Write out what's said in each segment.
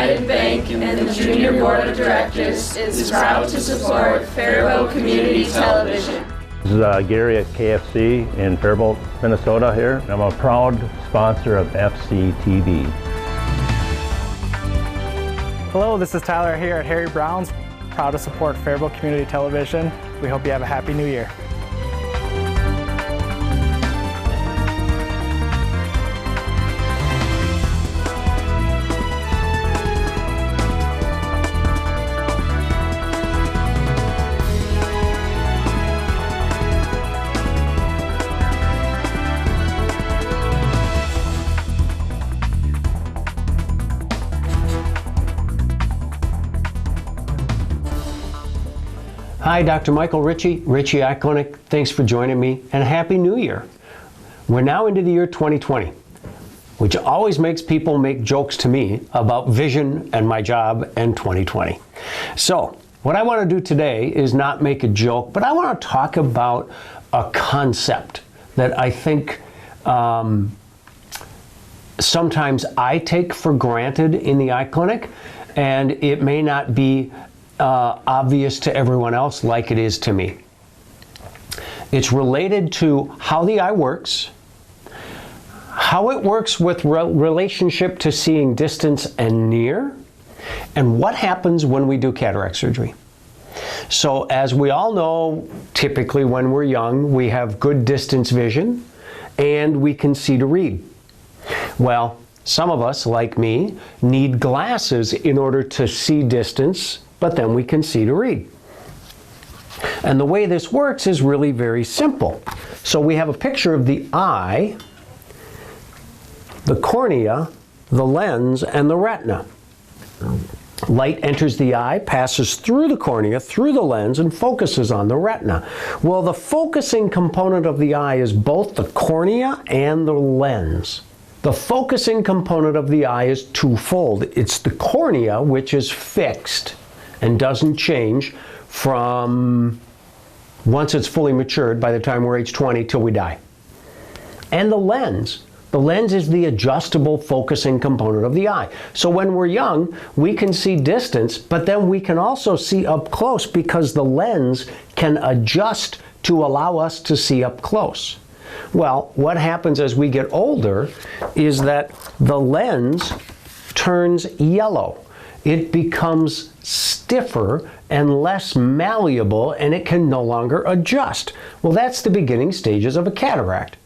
United Bank and the Junior Board of Directors is proud to support Faribault Community Television. This is Gary at KFC in Faribault, Minnesota here. I'm a proud sponsor of FCTV. Hello, this is Tyler here at Harry Brown's. Proud to support Faribault Community Television. We hope you have a happy new year. Hi, Dr. Michael Ritchie Eye Clinic. Thanks for joining me, and Happy New Year. We're now into the year 2020, which always makes people make jokes to me about vision and my job and 2020. So, what I want to do today is not make a joke, but I want to talk about a concept that I think sometimes I take for granted in the eye clinic, and it may not be obvious to everyone else like it is to me. It's related to how the eye works, how it works with relationship to seeing distance and near, and what happens when we do cataract surgery. So as we all know, typically when we're young, we have good distance vision and we can see to read. Well, some of us, like me, need glasses in order to see distance, but then we can see to read. And the way this works is really very simple. So we have a picture of the eye, the cornea, the lens, and the retina. Light enters the eye, passes through the cornea, through the lens, and focuses on the retina. Well, the focusing component of the eye is both the cornea and the lens. The focusing component of the eye is twofold. It's the cornea, which is fixed and doesn't change from once it's fully matured by the time we're age 20 till we die. And the lens. The lens is the adjustable focusing component of the eye. So when we're young, we can see distance, but then we can also see up close because the lens can adjust to allow us to see up close. Well, what happens as we get older is that the lens turns yellow. It becomes stiffer and less malleable, and it can no longer adjust. Well, that's the beginning stages of a cataract.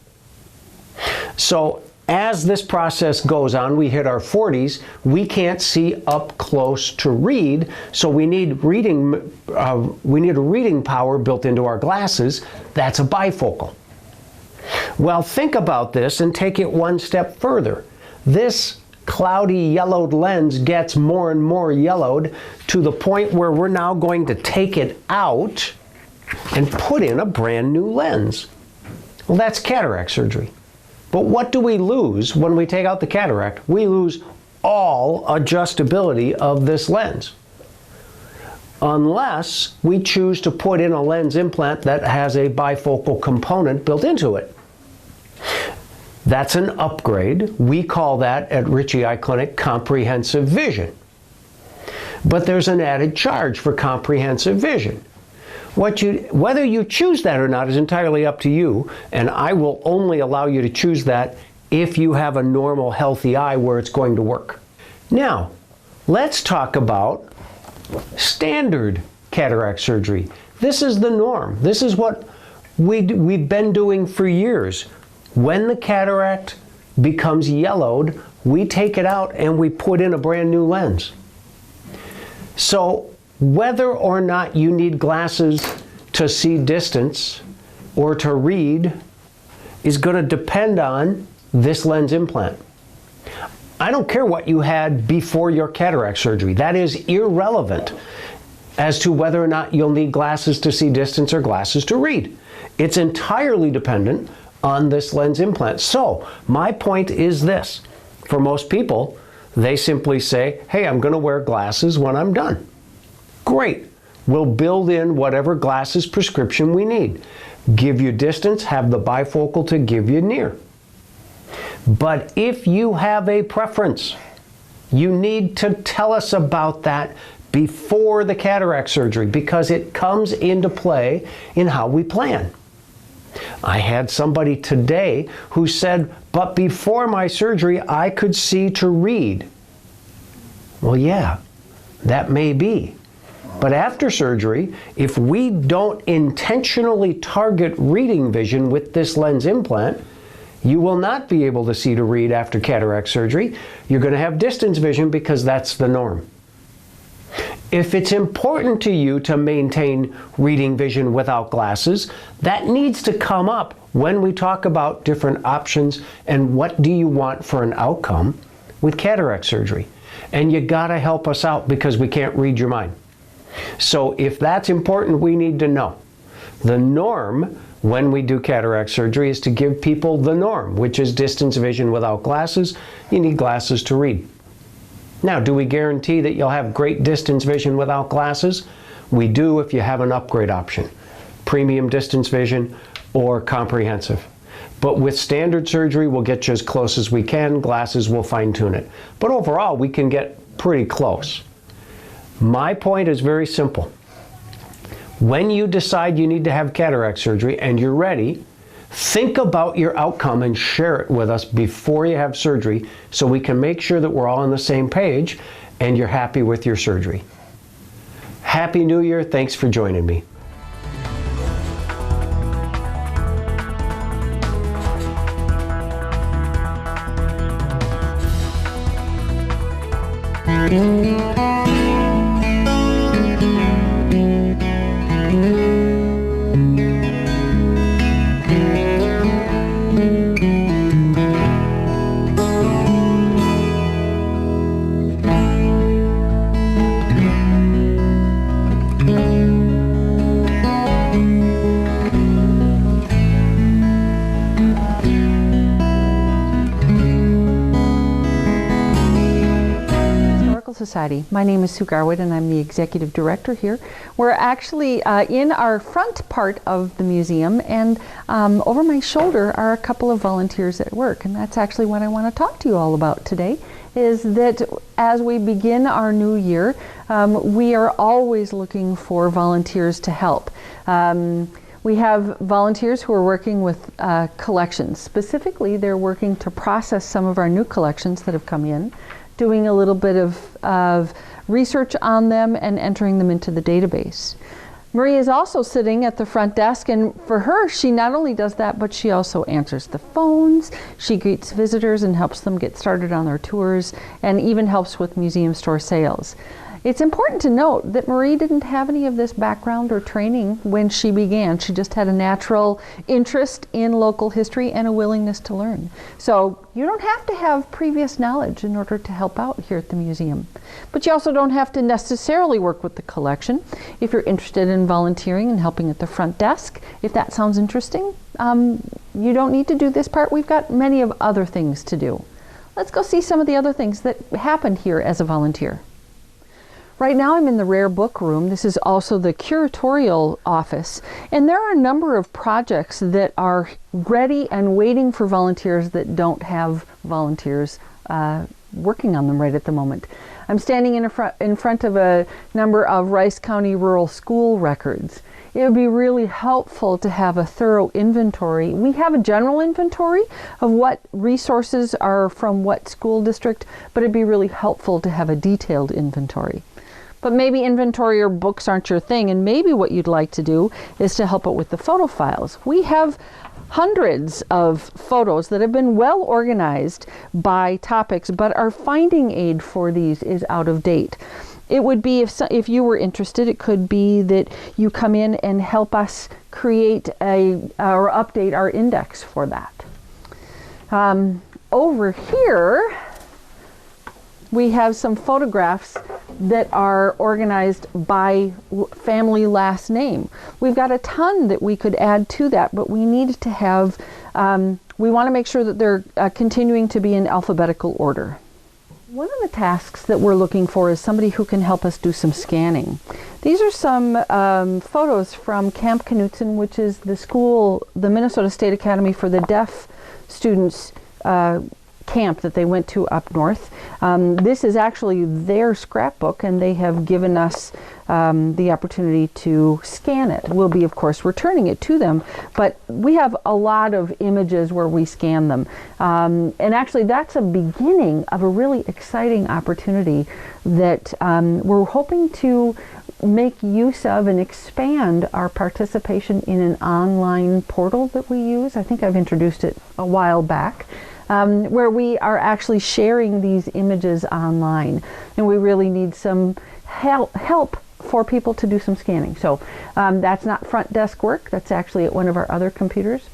So as this process goes on, we hit our 40s, we can't see up close to read, so we need a reading power built into our glasses. That's a bifocal. Well, think about this and take it one step further. This cloudy yellowed lens gets more and more yellowed to the point where we're now going to take it out and put in a brand new lens. Well, that's cataract surgery. But what do we lose when we take out the cataract? We lose all adjustability of this lens, unless we choose to put in a lens implant that has a bifocal component built into it. That's an upgrade. We call that at Ritchie Eye Clinic comprehensive vision. But there's an added charge for comprehensive vision. Whether you choose that or not is entirely up to you, and I will only allow you to choose that if you have a normal, healthy eye where it's going to work. Now, let's talk about standard cataract surgery. This is the norm. This is what we've been doing for years. When the cataract becomes yellowed, we take it out and we put in a brand new lens. So whether or not you need glasses to see distance or to read is going to depend on this lens implant. I don't care what you had before your cataract surgery. That is irrelevant as to whether or not you'll need glasses to see distance or glasses to read. It's entirely dependent on this lens implant. So my point is this. For most people, they simply say, hey, I'm going to wear glasses when I'm done. Great. We'll build in whatever glasses prescription we need. Give you distance, have the bifocal to give you near. But if you have a preference You need to tell us about that before the cataract surgery because it comes into play in how we plan. I had somebody today who said, but before my surgery, I could see to read. Well, yeah, that may be. But after surgery, if we don't intentionally target reading vision with this lens implant, you will not be able to see to read after cataract surgery. You're going to have distance vision because that's the norm. If it's important to you to maintain reading vision without glasses, that needs to come up when we talk about different options and what do you want for an outcome with cataract surgery. And you gotta help us out because we can't read your mind. So if that's important, we need to know. The norm when we do cataract surgery is to give people the norm, which is distance vision without glasses. You need glasses to read. Now, do we guarantee that you'll have great distance vision without glasses? We do if you have an upgrade option, premium distance vision or comprehensive. But with standard surgery, we'll get you as close as we can. Glasses will fine-tune it. But overall, we can get pretty close. My point is very simple. When you decide you need to have cataract surgery and you're ready, think about your outcome and share it with us before you have surgery so we can make sure that we're all on the same page and you're happy with your surgery. Happy New Year. Thanks for joining me. Society. My name is Sue Garwood and I'm the executive director here. We're actually in our front part of the museum, and over my shoulder are a couple of volunteers at work, and that's actually what I want to talk to you all about today, is that as we begin our new year, we are always looking for volunteers to help. We have volunteers who are working with collections. Specifically, they're working to process some of our new collections that have come in, doing a little bit of research on them and entering them into the database. Marie is also sitting at the front desk, and for her, she not only does that, but she also answers the phones, she greets visitors and helps them get started on their tours, and even helps with museum store sales. It's important to note that Marie didn't have any of this background or training when she began. She just had a natural interest in local history and a willingness to learn. So you don't have to have previous knowledge in order to help out here at the museum. But you also don't have to necessarily work with the collection. If you're interested in volunteering and helping at the front desk, if that sounds interesting, you don't need to do this part. We've got many of other things to do. Let's go see some of the other things that happened here as a volunteer. Right now I'm in the rare book room. This is also the curatorial office, and there are a number of projects that are ready and waiting for volunteers that don't have volunteers working on them right at the moment. I'm standing in front of a number of Rice County rural school records. It would be really helpful to have a thorough inventory. We have a general inventory of what resources are from what school district, but it'd be really helpful to have a detailed inventory. But maybe inventory or books aren't your thing, and maybe what you'd like to do is to help out with the photo files. We have hundreds of photos that have been well organized by topics, but our finding aid for these is out of date. It would be, if you were interested, it could be that you come in and help us create or update our index for that. Over here, we have some photographs that are organized by family last name. We've got a ton that we could add to that, but we need to have, we want to make sure that they're continuing to be in alphabetical order. One of the tasks that we're looking for is somebody who can help us do some scanning. These are some photos from Camp Knutson, which is the school, the Minnesota State Academy for the Deaf students camp that they went to up north. This is actually their scrapbook, and they have given us the opportunity to scan it. We'll be, of course, returning it to them, but we have a lot of images where we scan them. And actually, that's a beginning of a really exciting opportunity that we're hoping to make use of and expand our participation in an online portal that we use. I think I've introduced it a while back, where we are actually sharing these images online. And we really need some help for people to do some scanning. So that's not front desk work. That's actually at one of our other computers.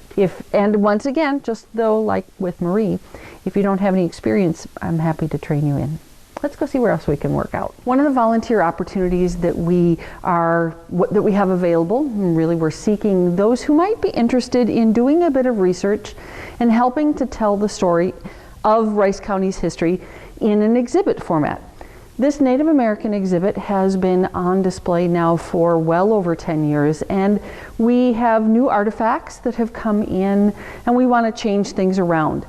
And once again, just though like with Marie, if you don't have any experience, I'm happy to train you in. Let's go see where else we can work out. One of the volunteer opportunities that we have available, and really we're seeking those who might be interested in doing a bit of research and helping to tell the story of Rice County's history in an exhibit format. This Native American exhibit has been on display now for well over 10 years, and we have new artifacts that have come in, and we want to change things around.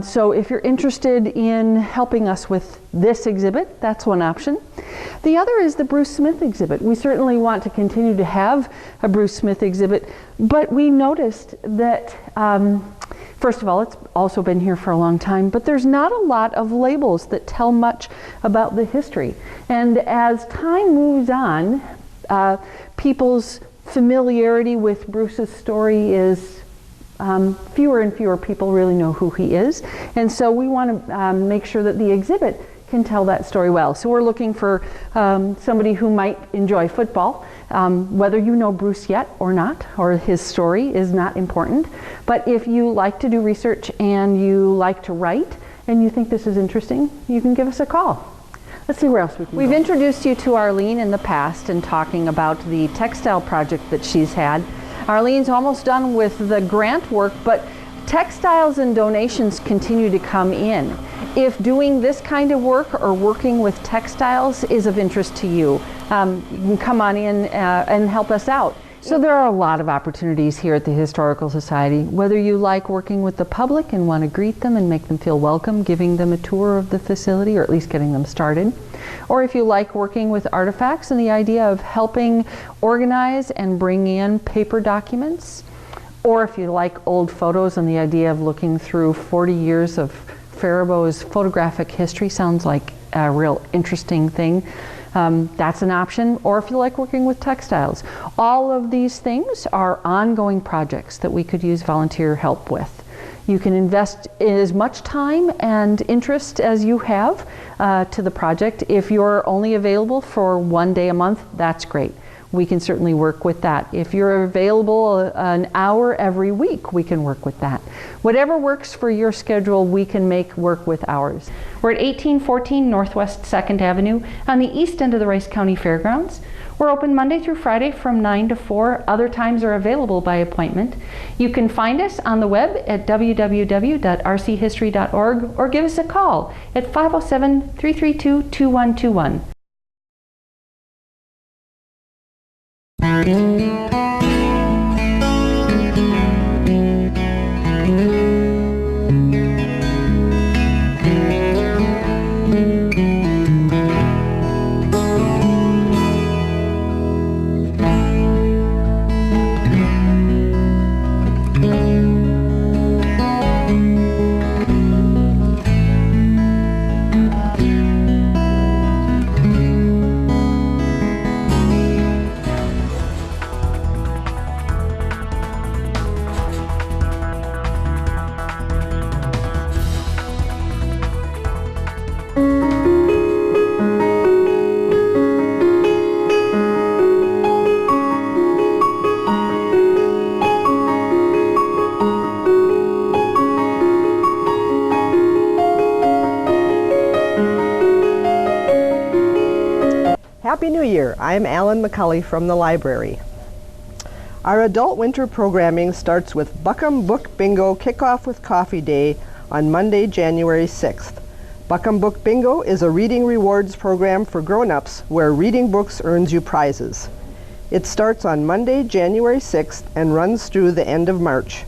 So if you're interested in helping us with this exhibit, that's one option. The other is the Bruce Smith exhibit. We certainly want to continue to have a Bruce Smith exhibit, but we noticed that, first of all, it's also been here for a long time, but there's not a lot of labels that tell much about the history. And as time moves on, people's familiarity with Bruce's story is fewer and fewer people really know who he is, and so we want to make sure that the exhibit can tell that story well. So we're looking for somebody who might enjoy football. Whether you know Bruce yet or not, or his story is not important, but if you like to do research and you like to write and you think this is interesting, you can give us a call. Let's see where else we can We've introduced you to Arlene in the past and talking about the textile project that she's had. Arlene's almost done with the grant work, but textiles and donations continue to come in. If doing this kind of work or working with textiles is of interest to you, you can come on in and help us out. So there are a lot of opportunities here at the Historical Society. Whether you like working with the public and want to greet them and make them feel welcome, giving them a tour of the facility or at least getting them started, or if you like working with artifacts and the idea of helping organize and bring in paper documents, or if you like old photos and the idea of looking through 40 years of Faribault's photographic history sounds like a real interesting thing. That's an option. Or if you like working with textiles. All of these things are ongoing projects that we could use volunteer help with. You can invest as much time and interest as you have to the project. If you're only available for 1 day a month, that's great. We can certainly work with that. If you're available an hour every week, we can work with that. Whatever works for your schedule, we can make work with ours. We're at 1814 Northwest 2nd Avenue on the east end of the Rice County Fairgrounds. We're open Monday through Friday from 9 to 4. Other times are available by appointment. You can find us on the web at www.rchistory.org or give us a call at 507-332-2121. Happy New Year! I'm Alan McCulley from the library. Our adult winter programming starts with Buckham Book Bingo Kickoff with Coffee Day on Monday, January 6th. Buckham Book Bingo is a reading rewards program for grown-ups where reading books earns you prizes. It starts on Monday, January 6th and runs through the end of March.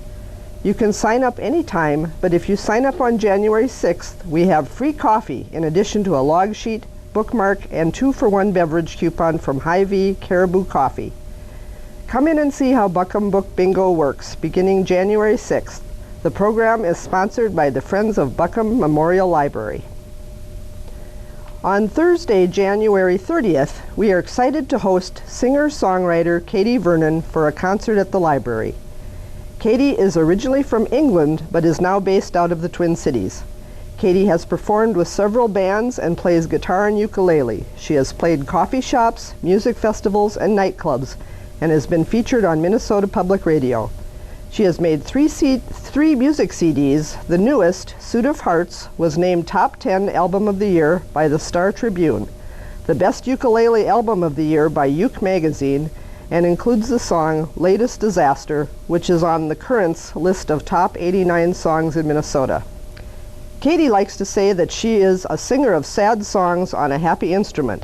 You can sign up anytime, but if you sign up on January 6th, we have free coffee in addition to a log sheet, bookmark, and 2-for-1 beverage coupon from Hy-Vee Caribou Coffee. Come in and see how Buckham Book Bingo works beginning January 6th. The program is sponsored by the Friends of Buckham Memorial Library. On Thursday, January 30th, we are excited to host singer-songwriter Katie Vernon for a concert at the library. Katie is originally from England, but is now based out of the Twin Cities. Katie has performed with several bands and plays guitar and ukulele. She has played coffee shops, music festivals, and nightclubs, and has been featured on Minnesota Public Radio. She has made three music CDs. The newest, Suit of Hearts, was named Top 10 Album of the Year by the Star Tribune, the Best Ukulele Album of the Year by Uke Magazine, and includes the song Latest Disaster, which is on the Currents list of top 89 songs in Minnesota. Katie likes to say that she is a singer of sad songs on a happy instrument,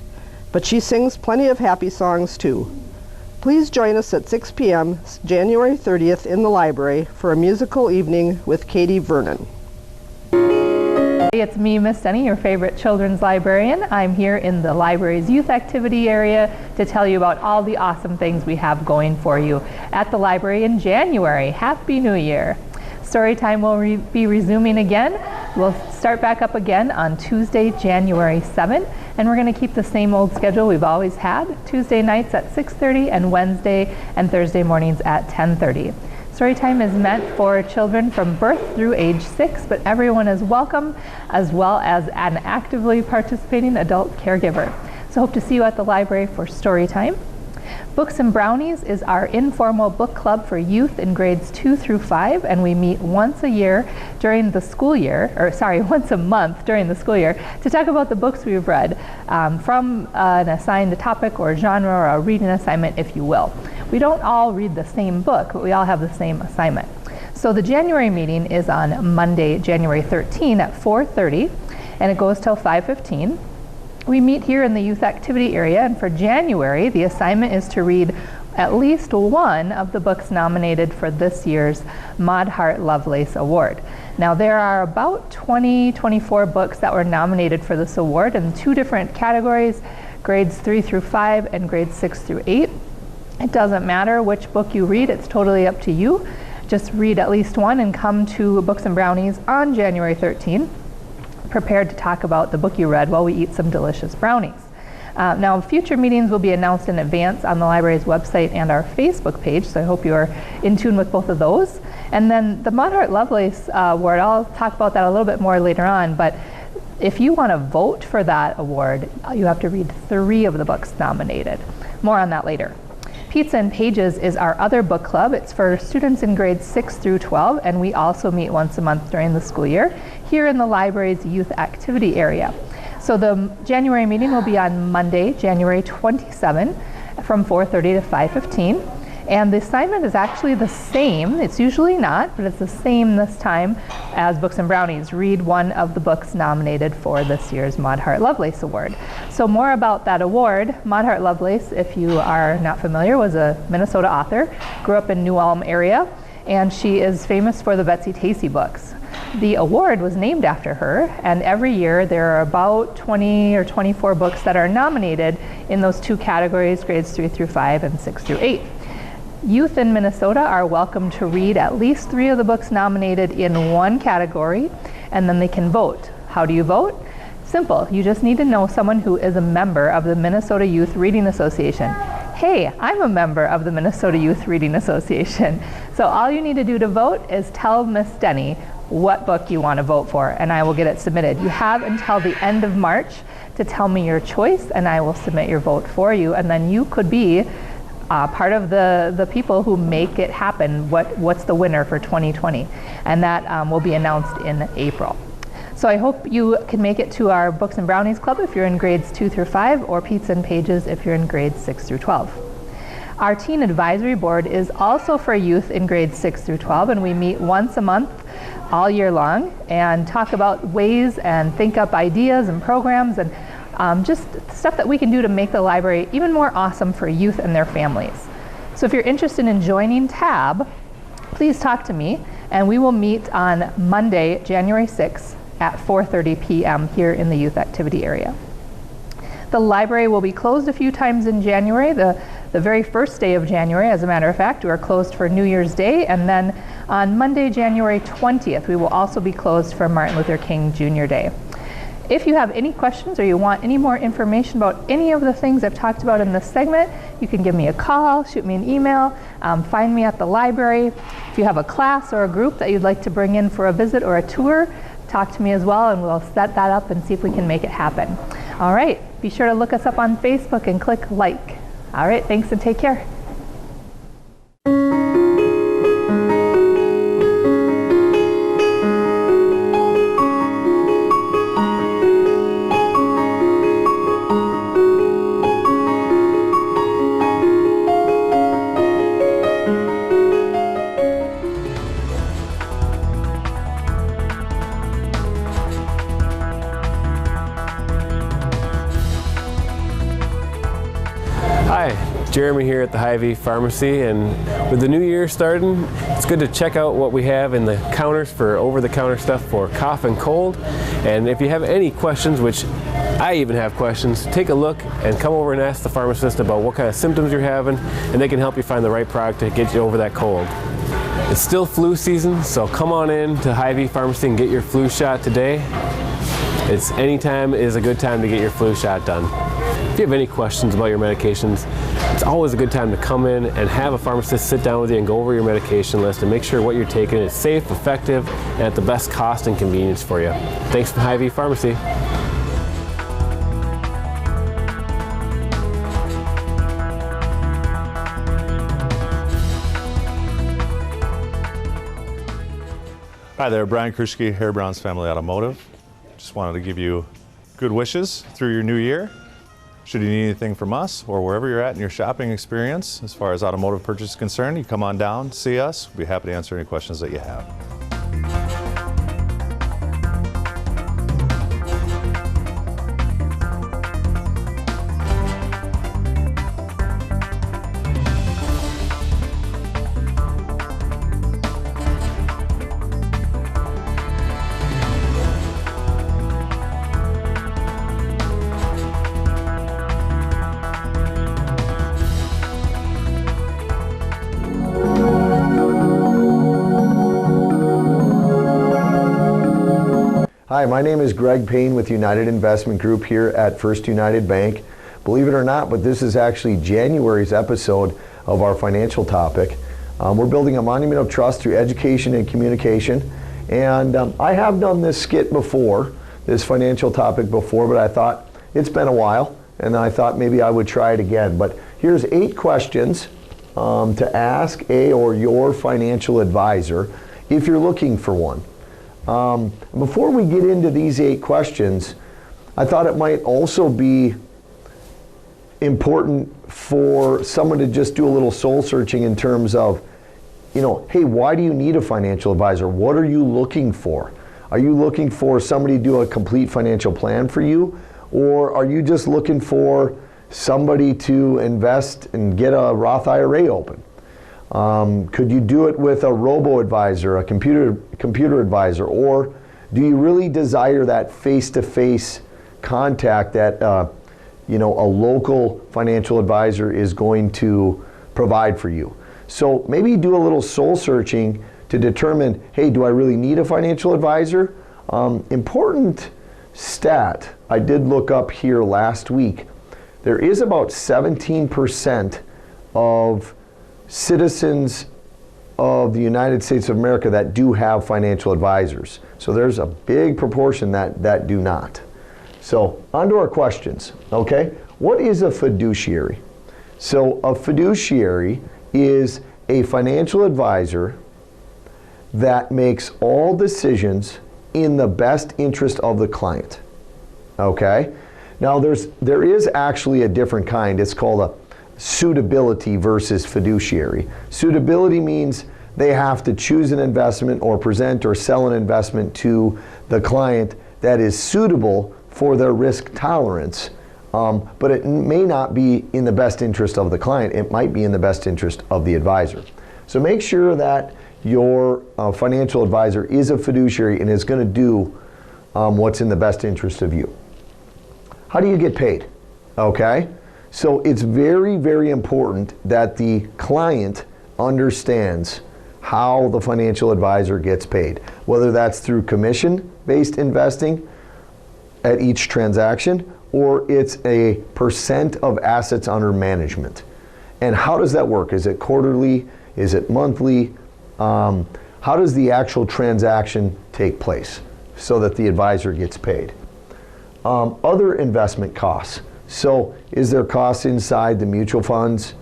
but she sings plenty of happy songs too. Please join us at 6 p.m. January 30th in the library for a musical evening with Katie Vernon. It's me, Miss Denny, your favorite children's librarian. I'm here in the library's youth activity area to tell you about all the awesome things we have going for you at the library in January. Happy New Year! Storytime will be resuming again. We'll start back up again on Tuesday, January 7th, and we're going to keep the same old schedule we've always had, Tuesday nights at 6:30 and Wednesday and Thursday mornings at 10:30. Storytime is meant for children from birth through age 6, but everyone is welcome, as well as an actively participating adult caregiver. So hope to see you at the library for Storytime. Books and Brownies is our informal book club for youth in grades 2 through 5, and we meet once a year during the school year, once a month during the school year, to talk about the books we've read from an assigned topic or genre or a reading assignment, if you will. We don't all read the same book, but we all have the same assignment. So the January meeting is on Monday, January 13 at 4:30, and it goes till 5:15. We meet here in the youth activity area, and for January, the assignment is to read at least one of the books nominated for this year's Maud Hart Lovelace Award. Now, there are about 24 books that were nominated for this award in 2 different categories, grades 3 through 5 and grades 6 through 8. It doesn't matter which book you read, it's totally up to you. Just read at least one and come to Books and Brownies on January 13. Prepared to talk about the book you read while we eat some delicious brownies. Now, future meetings will be announced in advance on the library's website and our Facebook page, so I hope you are in tune with both of those. And then the Maud Hart Lovelace Award, I'll talk about that a little bit more later on, but if you want to vote for that award, you have to read 3 of the books nominated. More on that later. Pizza and Pages is our other book club. It's for students in grades 6 through 12, and we also meet once a month during the school year here in the library's youth activity area. So the January meeting will be on Monday, January 27, from 4:30 to 5:15. And the assignment is actually the same. It's usually not, but it's the same this time as Books and Brownies. Read one of the books nominated for this year's Maud Hart Lovelace Award. So more about that award. Maud Hart Lovelace, if you are not familiar, was a Minnesota author, grew up in New Ulm area, and she is famous for the Betsy Tacy books. The award was named after her, and every year there are about 20 or 24 books that are nominated in those 2 categories, grades 3 through 5 and 6 through 8. Youth in Minnesota are welcome to read at least 3 of the books nominated in one category, and then they can vote. How do you vote? Simple. You just need to know someone who is a member of the Minnesota Youth Reading Association. Hey, I'm a member of the Minnesota Youth Reading Association. So all you need to do to vote is tell Miss Denny what book you want to vote for, and I will get it submitted. You have until the end of March to tell me your choice, and I will submit your vote for you, and then you could be part of the people who make it happen. What's the winner for 2020? And that will be announced in April. So I hope you can make it to our Books and Brownies Club if you're in grades 2 through 5, or Pizza and Pages if you're in grades 6 through 12. Our Teen Advisory Board is also for youth in grades 6 through 12, and we meet once a month all year long and talk about ways and think up ideas and programs and just stuff that we can do to make the library even more awesome for youth and their families. So if you're interested in joining TAB, please talk to me, And we will meet on Monday, January 6th at 4:30 p.m. here in the youth activity area. The library will be closed a few times in January. The very first day of January, as a matter of fact, we are closed for New Year's Day, and then on Monday, January 20th, we will also be closed for Martin Luther King Jr. Day. If you have any questions or you want any more information about any of the things I've talked about in this segment, you can give me a call, shoot me an email, find me at the library. If you have a class or a group that you'd like to bring in for a visit or a tour, talk to me as well, and we'll set that up and see if we can make it happen. All right, be sure to look us up on Facebook and click like. All right, thanks and take care. Hi, Jeremy here at the Hy-Vee Pharmacy, and with the new year starting, it's good to check out what we have in the counters for over-the-counter stuff for cough and cold. And if you have any questions, which I even have questions, take a look and come over and ask the pharmacist about what kind of symptoms you're having, and they can help you find the right product to get you over that cold. It's still flu season, so come on in to Hy-Vee Pharmacy and get your flu shot today. Anytime is a good time to get your flu shot done. If you have any questions about your medications, it's always a good time to come in and have a pharmacist sit down with you and go over your medication list and make sure what you're taking is safe, effective, and at the best cost and convenience for you. Thanks from Hy-Vee Pharmacy. Hi there, Brian Krischke, Harry Brown's Family Automotive. Just wanted to give you good wishes through your new year. Should you need anything from us or wherever you're at in your shopping experience, as far as automotive purchase is concerned, you come on down, see us. We'll be happy to answer any questions that you have. Hi, my name is Greg Payne with United Investment Group here at First United Bank. Believe it or not, but this is actually January's episode of our financial topic. We're building a monument of trust through education and communication. And I have done this skit before, this financial topic before, but I thought it's been a while, and I thought maybe I would try it again. But here's 8 questions to ask a or your financial advisor if you're looking for one. Before we get into these 8 questions, I thought it might also be important for someone to just do a little soul searching in terms of, hey, why do you need a financial advisor? What are you looking for? Are you looking for somebody to do a complete financial plan for you? Or are you just looking for somebody to invest and get a Roth IRA open? Could you do it with a robo-advisor, a computer advisor, or do you really desire that face-to-face contact that a local financial advisor is going to provide for you? So maybe do a little soul searching to determine, hey, do I really need a financial advisor? Important stat I did look up here last week. There is about 17% of citizens of the United States of America that do have financial advisors. So there's a big proportion that do not. So on to our questions, okay? What is a fiduciary? So a fiduciary is a financial advisor that makes all decisions in the best interest of the client, okay? Now there is actually a different kind. It's called a suitability versus fiduciary. Suitability means they have to choose an investment or present or sell an investment to the client that is suitable for their risk tolerance, but it may not be in the best interest of the client. It might be in the best interest of the advisor. So make sure that your financial advisor is a fiduciary and is going to do what's in the best interest of you. How do you get paid? Okay, so it's very, very important that the client understands how the financial advisor gets paid, whether that's through commission-based investing at each transaction, or it's a percent of assets under management. And how does that work? Is it quarterly? Is it monthly? How does the actual transaction take place so that the advisor gets paid? Other investment costs. So is there costs inside the mutual funds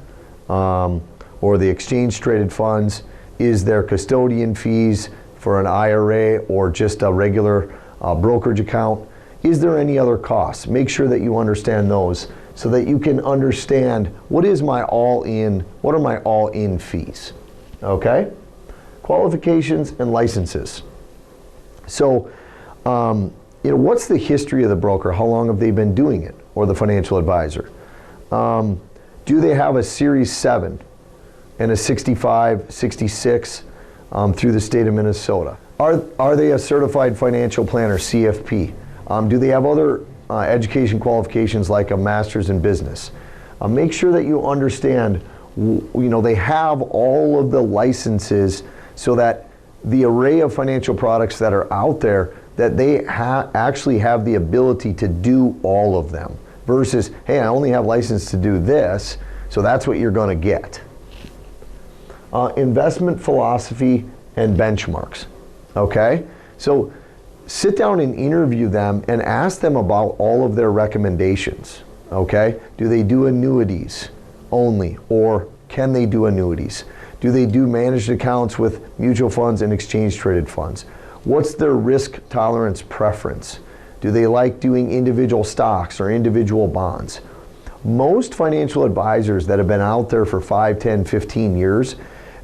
or the exchange traded funds? Is there custodian fees for an IRA or just a regular brokerage account? Is there any other costs? Make sure that you understand those so that you can understand what are my all-in fees, okay? Qualifications and licenses. So, what's the history of the broker? How long have they been doing it, or the financial advisor? Do they have a Series 7 and a 65, 66 through the state of Minnesota? Are they a certified financial planner, CFP? Do they have other education qualifications like a master's in business? Make sure that you understand, they have all of the licenses so that the array of financial products that are out there, that they actually have the ability to do all of them versus, hey, I only have license to do this, so that's what you're going to get. Investment philosophy and benchmarks, okay? So sit down and interview them and ask them about all of their recommendations, okay? Do they do annuities only, or can they do annuities? Do they do managed accounts with mutual funds and exchange traded funds? What's their risk tolerance preference? Do they like doing individual stocks or individual bonds? Most financial advisors that have been out there for 5, 10, 15 years,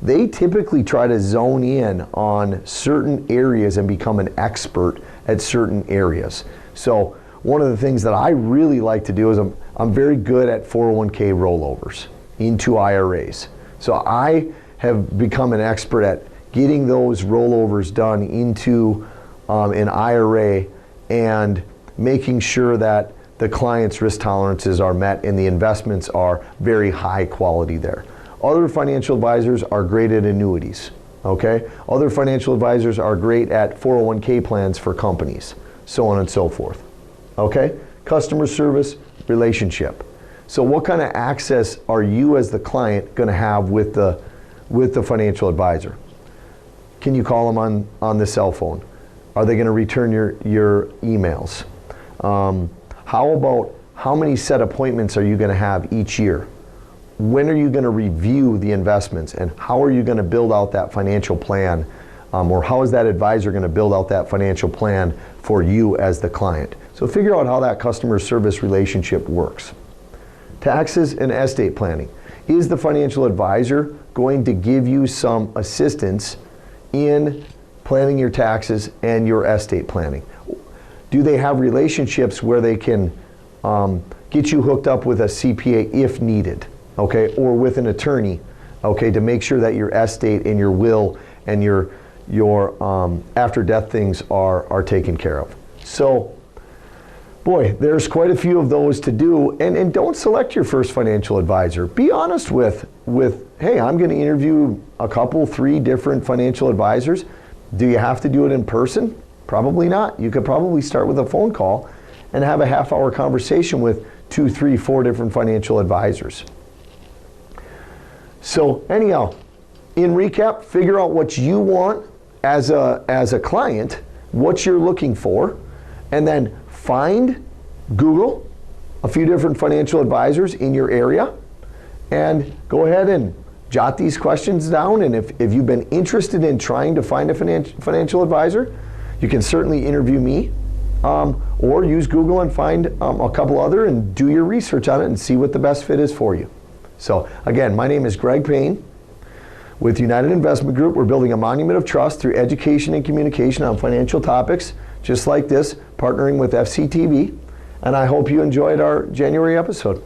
they typically try to zone in on certain areas and become an expert at certain areas. So one of the things that I really like to do is I'm very good at 401k rollovers into IRAs. So I have become an expert at getting those rollovers done into an IRA and making sure that the client's risk tolerances are met and the investments are very high quality there. Other financial advisors are great at annuities, okay? Other financial advisors are great at 401k plans for companies, so on and so forth, okay? Customer service, relationship. So what kind of access are you as the client going to have with the financial advisor? Can you call them on the cell phone? Are they going to return your emails? How about how many set appointments are you going to have each year? When are you going to review the investments, and how are you going to build out that financial plan, or how is that advisor going to build out that financial plan for you as the client? So figure out how that customer service relationship works. Taxes and estate planning. Is the financial advisor going to give you some assistance in planning your taxes and your estate planning? Do they have relationships where they can get you hooked up with a CPA if needed, okay, or with an attorney, okay, to make sure that your estate and your will and your after death things are taken care of? So, boy, there's quite a few of those to do, and don't select your first financial advisor. Be honest with hey, I'm going to interview a couple, 3 different financial advisors. Do you have to do it in person? Probably not. You could probably start with a phone call and have a half-hour conversation with 2, 3, 4 different financial advisors. So anyhow, in recap, figure out what you want as a client, what you're looking for, and then Google a few different financial advisors in your area, and go ahead and jot these questions down. And if you've been interested in trying to find a financial advisor, you can certainly interview me, or use Google and find a couple other and do your research on it and see what the best fit is for you. So again, my name is Greg Payne with United Investment Group. We're building a monument of trust through education and communication on financial topics, just like this, partnering with FCTV. And I hope you enjoyed our January episode.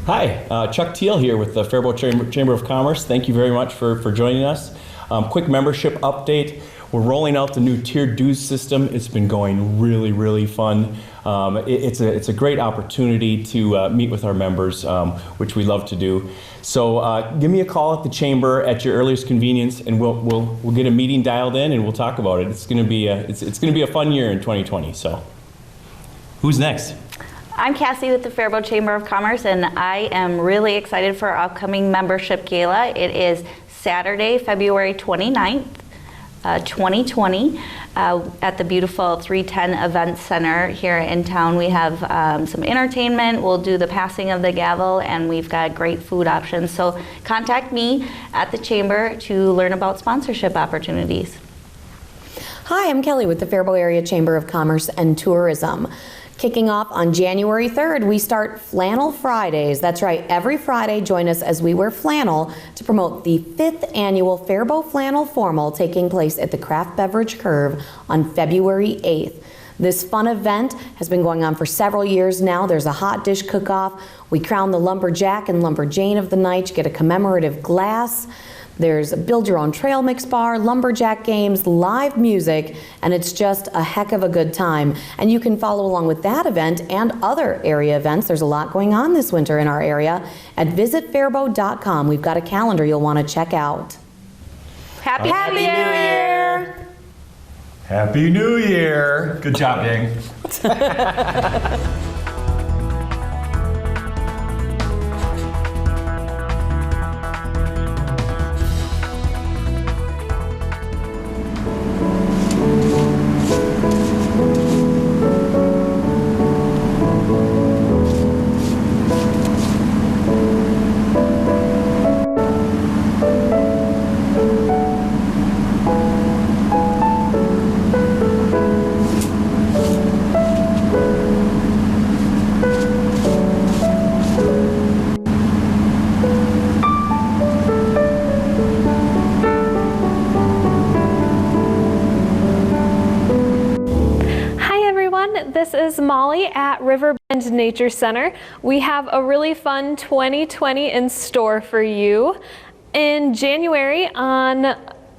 Hi, Chuck Teal here with the Faribault Chamber of Commerce. Thank you very much for joining us. Quick membership update. We're rolling out the new tiered dues system. It's been going really fun. It's a great opportunity to meet with our members, which we love to do. So give me a call at the chamber at your earliest convenience, and we'll get a meeting dialed in and we'll talk about it. It's going to be a fun year in 2020. So who's next? I'm Cassie with the Faribault Chamber of Commerce, and I am really excited for our upcoming membership gala. It is Saturday, February 29th, 2020, at the beautiful 310 Event Center here in town. We have some entertainment, we'll do the passing of the gavel, and we've got great food options. So contact me at the Chamber to learn about sponsorship opportunities. Hi, I'm Kelly with the Faribault Area Chamber of Commerce and Tourism. Kicking off on January 3rd, we start Flannel Fridays. That's right, every Friday, join us as we wear flannel to promote the 5th annual Faribault Flannel Formal taking place at the Craft Beverage Curve on February 8th. This fun event has been going on for several years now. There's a hot dish cook-off. We crown the lumberjack and lumberjane of the night. You get a commemorative glass. There's a build your own trail mix bar, lumberjack games, live music, and it's just a heck of a good time. And you can follow along with that event and other area events. There's a lot going on this winter in our area at visitfaribault.com. We've got a calendar you'll want to check out. Happy New Year! Happy New Year! Good job, gang. This is Molly at Riverbend Nature Center. We have a really fun 2020 in store for you. In January, on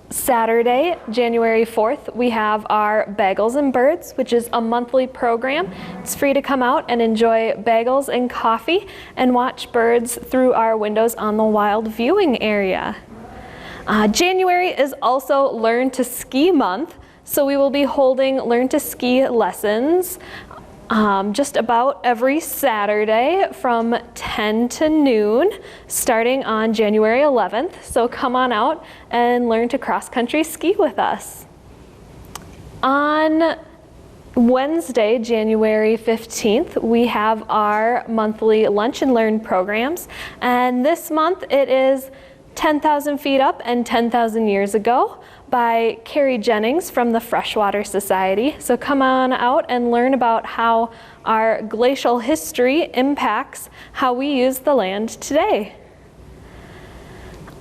Saturday, January 4th, we have our Bagels and Birds, which is a monthly program. It's free to come out and enjoy bagels and coffee and watch birds through our windows on the wild viewing area. January is also Learn to Ski Month. So we will be holding Learn to Ski lessons just about every Saturday from 10 to noon, starting on January 11th. So come on out and learn to cross-country ski with us. On Wednesday, January 15th, we have our monthly Lunch and Learn programs. And this month it is 10,000 Feet Up and 10,000 Years Ago by Carrie Jennings from the Freshwater Society. So come on out and learn about how our glacial history impacts how we use the land today.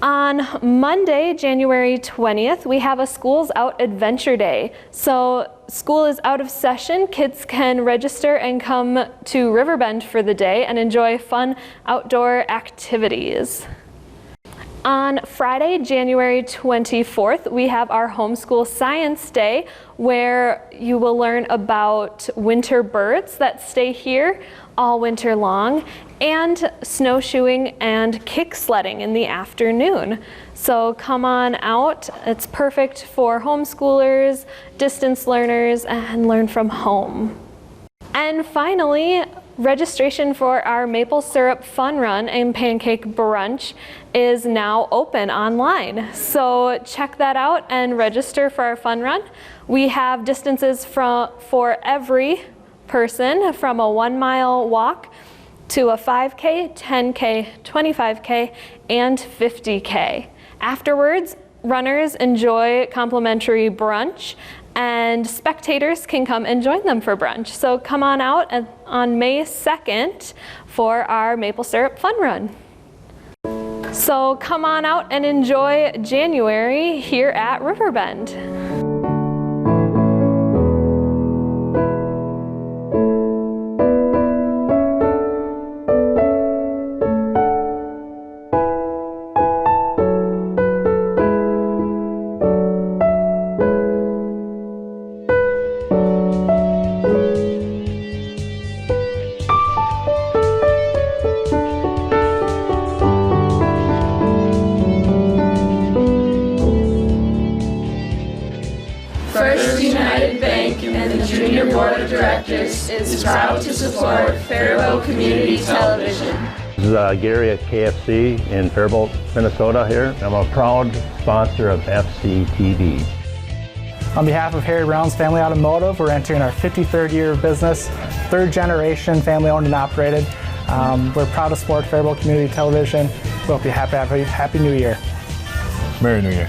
On Monday, January 20th, we have a Schools Out Adventure Day. So school is out of session. Kids can register and come to Riverbend for the day and enjoy fun outdoor activities. On Friday, January 24th, we have our Homeschool Science Day, where you will learn about winter birds that stay here all winter long, and snowshoeing and kick sledding in the afternoon. So come on out. It's perfect for homeschoolers, distance learners, and learn from home. And finally, registration for our maple syrup fun run and pancake brunch is now open online. So check that out and register for our fun run. We have distances for every person, from a 1 mile walk to a 5K, 10K, 25K, and 50K. Afterwards, runners enjoy complimentary brunch, and spectators can come and join them for brunch. So come on out on May 2nd for our maple syrup fun run. So come on out and enjoy January here at Riverbend. Junior Board of Directors is proud to support Faribault Community Television. This is Gary at KFC in Faribault, Minnesota here. I'm a proud sponsor of FCTV. On behalf of Harry Brown's Family Automotive, we're entering our 53rd year of business, third generation, family owned and operated. We're proud to support Faribault Community Television. We hope you have a happy New Year. Merry New Year.